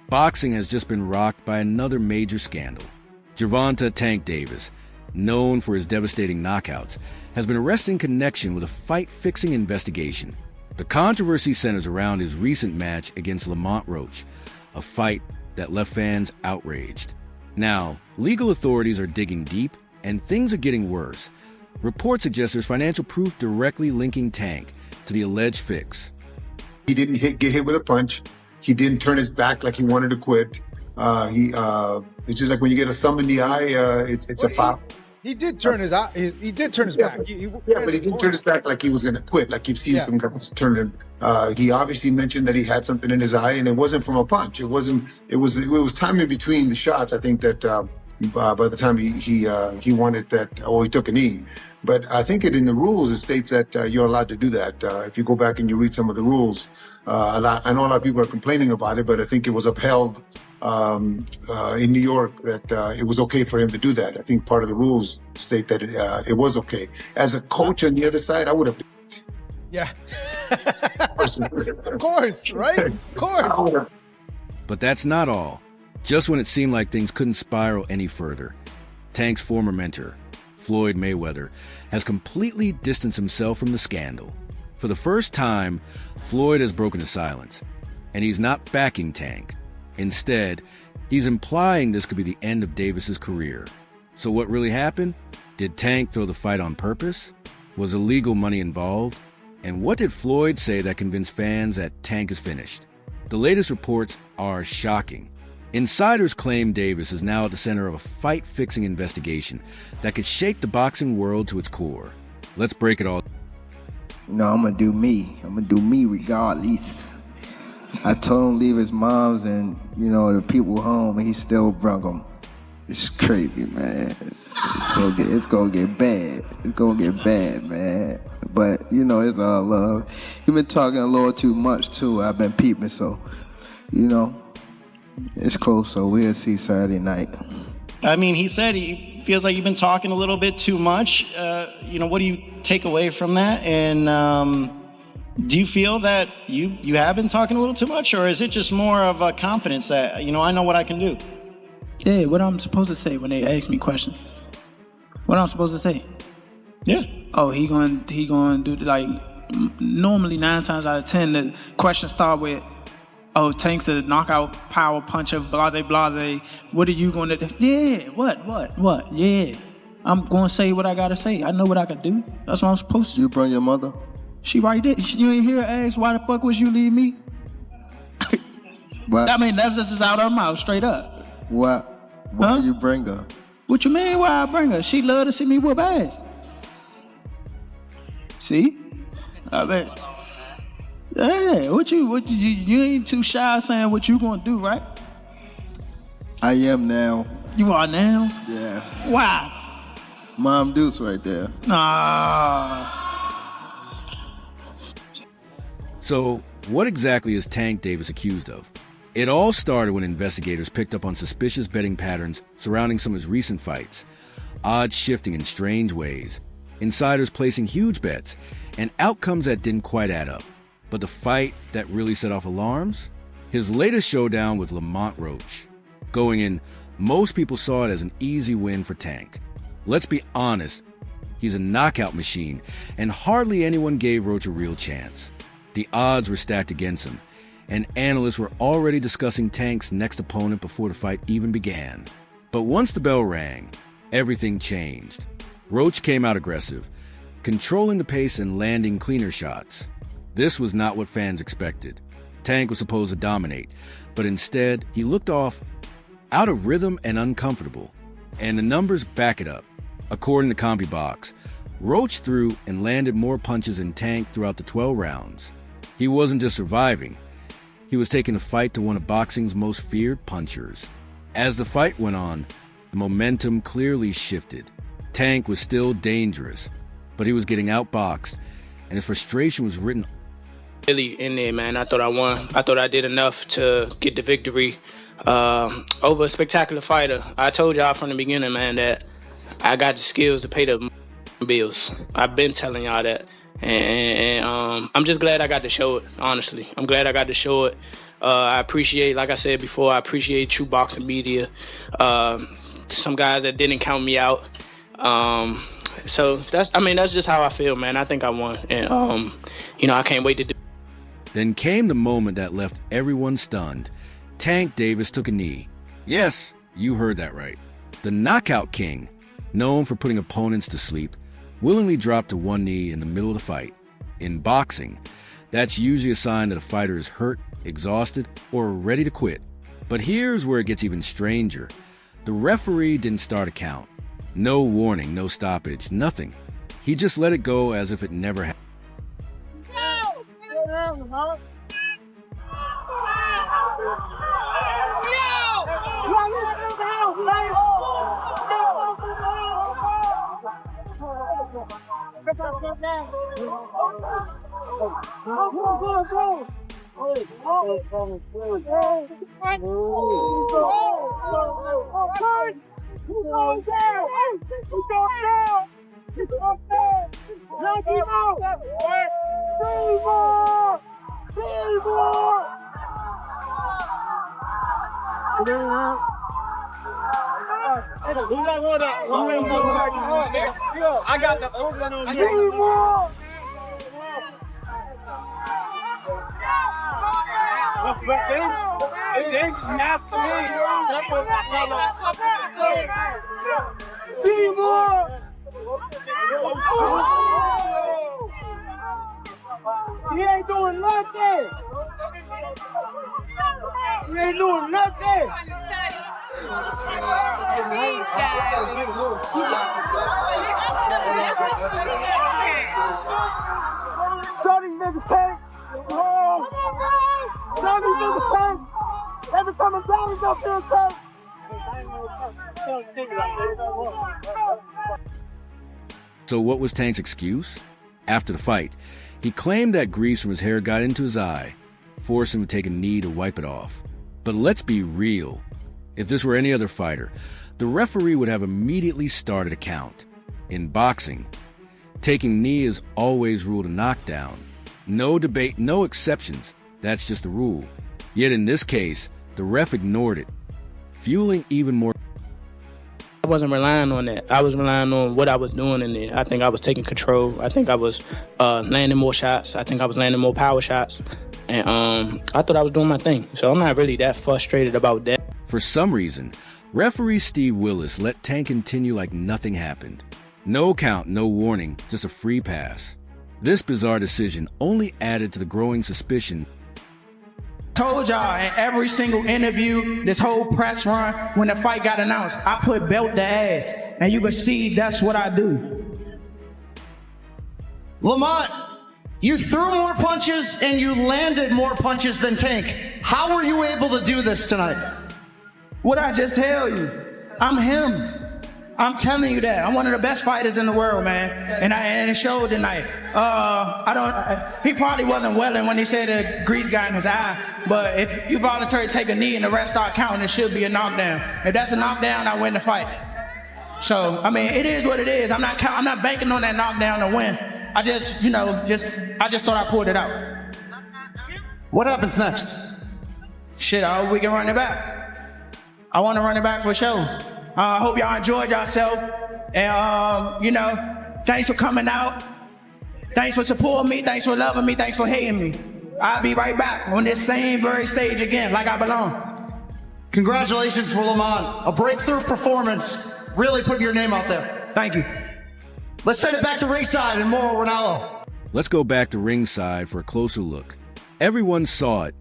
boxing has just been rocked by another major scandal. Gervonta "Tank" Davis, known for his devastating knockouts, has been arrested in connection with a fight-fixing investigation. The controversy centers around his recent match against Lamont Roach, a fight that left fans outraged. Now, legal authorities are digging deep, and things are getting worse. Reports suggest there's financial proof directly linking Tank to the alleged fix. He didn't get hit with a punch. He didn't turn his back like he wanted to quit. It's just like when you get a thumb in the eye, it's a pop. He did turn his eye. He did turn his back. But he didn't turn his back like he was going to quit, like you've seen some guys turning. He obviously mentioned that he had something in his eye, and it wasn't from a punch. It was time in between the shots. I think that by the time he wanted that, or he took a knee. But I think in the rules, it states that you're allowed to do that. If you go back and you read some of the rules, I know a lot of people are complaining about it, but I think it was upheld in New York that it was okay for him to do that. I think part of the rules state that it was okay. As a coach on the other side, I would have. Yeah. Of course, right? Of course. But that's not all. Just when it seemed like things couldn't spiral any further, Tank's former mentor, Floyd Mayweather, has completely distanced himself from the scandal. For the first time, Floyd has broken his silence, and he's not backing Tank. Instead, he's implying this could be the end of Davis's career. So what really happened? Did Tank throw the fight on purpose? Was illegal money involved? And what did Floyd say that convinced fans that Tank is finished? The latest reports are shocking. Insiders claim Davis is now at the center of a fight-fixing investigation that could shake the boxing world to its core. Let's break it all. No, I'm gonna do me. I'm gonna do me regardless. I told him to leave his mom's and, the people home, and he still brung them. It's crazy, man. It's gonna get bad. It's gonna get bad, man. But, it's all love. You've been talking a little too much, too. I've been peeping, so, it's close, so we'll see Saturday night. I mean, he said he feels like you've been talking a little bit too much. What do you take away from that? And do you feel that you have been talking a little too much, or is it just more of a confidence that, I know what I can do? Yeah, what I'm supposed to say when they ask me questions. What I'm supposed to say? Yeah. Oh, he going to do, like, normally 9 times out of 10, the questions start with, oh, Tank's a knockout power puncher, blase, blase. What are you going to do? Yeah, what? Yeah. I'm going to say what I got to say. I know what I can do. That's what I'm supposed to. You bring your mother? She right there. You ain't hear her ask, why the fuck was you leave me? What? I mean, that's just out her mouth, straight up. Why do you bring her? What you mean why I bring her? She love to see me whoop ass. See? I bet. Yeah, what you ain't too shy saying what you gonna do, right? I am now. You are now? Yeah. Why? Mom Deuce right there. Nah. So, what exactly is Tank Davis accused of? It all started when investigators picked up on suspicious betting patterns surrounding some of his recent fights, odds shifting in strange ways, insiders placing huge bets, and outcomes that didn't quite add up. But the fight that really set off alarms? His latest showdown with Lamont Roach. Going in, most people saw it as an easy win for Tank. Let's be honest, he's a knockout machine, and hardly anyone gave Roach a real chance. The odds were stacked against him, and analysts were already discussing Tank's next opponent before the fight even began. But once the bell rang, everything changed. Roach came out aggressive, controlling the pace and landing cleaner shots. This was not what fans expected. Tank was supposed to dominate, but instead, he looked off, out of rhythm and uncomfortable. And the numbers back it up. According to CompuBox, Roach threw and landed more punches than Tank throughout the 12 rounds. He wasn't just surviving, he was taking the fight to one of boxing's most feared punchers. As the fight went on, the momentum clearly shifted. Tank was still dangerous, but he was getting outboxed, and his frustration was written. Really in there, man. I thought I won. I thought I did enough to get the victory over a spectacular fighter. I told y'all from the beginning, man, that I got the skills to pay the bills. I've been telling y'all that. And I'm just glad I got to show it, honestly. I'm glad I got to show it. I appreciate, like I said before, I appreciate true boxing media. Some guys that didn't count me out. So that's just how I feel, man. I think I won, and I can't wait to do. Then came the moment that left everyone stunned. Tank Davis took a knee. Yes, you heard that right. The knockout king, known for putting opponents to sleep, willingly dropped to one knee in the middle of the fight. In boxing, that's usually a sign that a fighter is hurt, exhausted, or ready to quit. But here's where it gets even stranger. The referee didn't start a count. No warning, no stoppage, nothing. He just let it go as if it never happened. He ain't doing nothing. He ain't doing nothing. Show these niggas tank. Show these niggas tank. Every time I'm down, he's up there tank. So what was Tank's excuse? After the fight, he claimed that grease from his hair got into his eye, forced him to take a knee to wipe it off. But let's be real. If this were any other fighter, the referee would have immediately started a count. In boxing, taking knee is always ruled a knockdown. No debate, no exceptions. That's just the rule. Yet in this case, the ref ignored it, fueling even more. I wasn't relying on that. I was relying on what I was doing in there. I think I was taking control. I think I was landing more shots. I think I was landing more power shots. And I thought I was doing my thing. So I'm not really that frustrated about that. For some reason, referee Steve Willis let Tank continue like nothing happened. No count, no warning, just a free pass. This bizarre decision only added to the growing suspicion. Told y'all in every single interview, this whole press run, when the fight got announced, I put belt to ass, and you can see that's what I do. Lamont, you threw more punches and you landed more punches than Tank. How were you able to do this tonight? What'd I just tell you? I'm him. I'm telling you that. I'm one of the best fighters in the world, man. And it showed tonight. He probably wasn't welling when he said the grease got in his eye, but if you voluntarily take a knee and the rest start counting, it should be a knockdown. If that's a knockdown, I win the fight. So, I mean, it is what it is. I'm not banking on that knockdown to win. I just thought I pulled it out. What happens next? Shit, I hope we can run it back. I want to run it back for sure. I hope y'all enjoyed yourself. And, thanks for coming out. Thanks for supporting me. Thanks for loving me. Thanks for hating me. I'll be right back on this same very stage again, like I belong. Congratulations for Lamont. A breakthrough performance. Really putting your name out there. Thank you. Let's send it back to ringside and more Ronaldo. Let's go back to ringside for a closer look. Everyone saw it.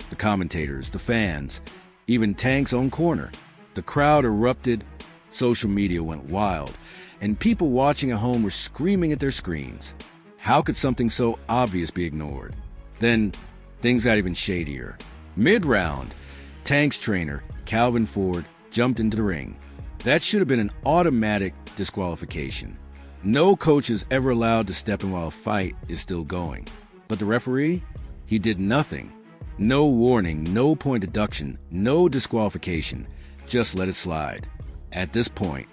The commentators, the fans, even Tank's own corner. The crowd erupted, social media went wild, and people watching at home were screaming at their screens. How could something so obvious be ignored? Then, things got even shadier. Mid-round, Tank's trainer, Calvin Ford, jumped into the ring. That should have been an automatic disqualification. No coach is ever allowed to step in while a fight is still going. But the referee? He did nothing. No warning, no point deduction, no disqualification. Just let it slide. At this point,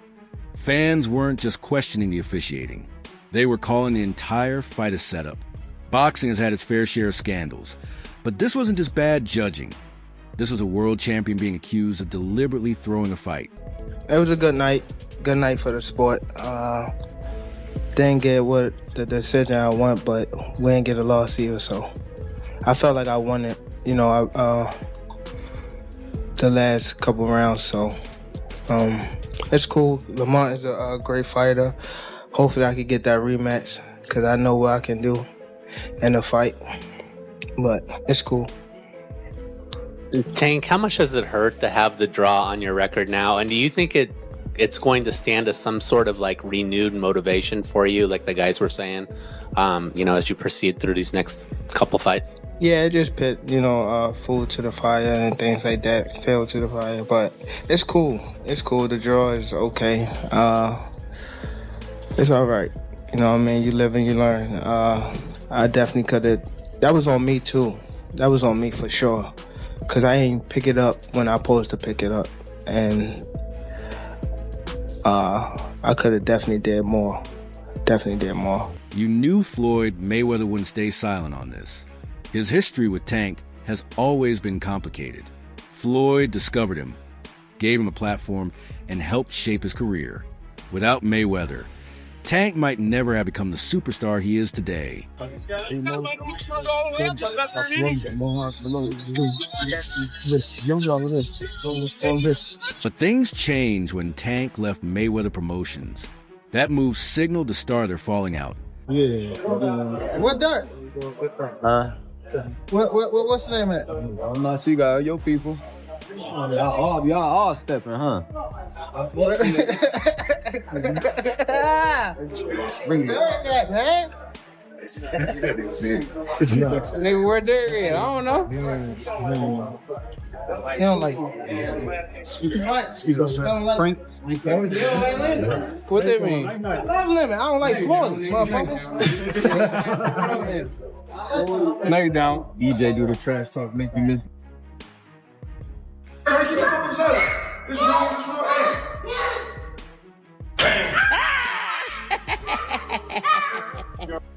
fans weren't just questioning the officiating. They were calling the entire fight a setup. Boxing has had its fair share of scandals, But this wasn't just bad judging. This was a world champion being accused of deliberately throwing a fight. It was a good night for the sport. Didn't get what the decision I want, but we didn't get a loss either, so I felt like I won it, the last couple rounds, so it's cool. Lamont is a great fighter. Hopefully I can get that rematch, because I know what I can do in a fight, but it's cool. Tank, how much does it hurt to have the draw on your record now? And do you think it's going to stand as some sort of like renewed motivation for you, like the guys were saying, as you proceed through these next couple fights? Yeah, it just put, food to the fire and things like that, fuel to the fire, but it's cool. It's cool. The draw is okay. It's all right. You know what I mean? You live and you learn. I definitely could have. That was on me, too. That was on me for sure. Because I ain't pick it up when I supposed to pick it up. And I could have definitely did more. You knew Floyd Mayweather wouldn't stay silent on this. His history with Tank has always been complicated. Floyd discovered him, gave him a platform, and helped shape his career. Without Mayweather, Tank might never have become the superstar he is today. But things changed when Tank left Mayweather Promotions. That move signaled the start of their falling out. Yeah. What that? What's the name of it? I'm not see guys, your people. Y'all all stepping, huh? Bring that, man. Nigga, where Derek at? I don't know. He don't like Frank. What that mean? I love Lemon. I don't like Floyd, motherfucker. Lay down. DJ do the trash talk, make you miss. Try to keep up with himself. This real,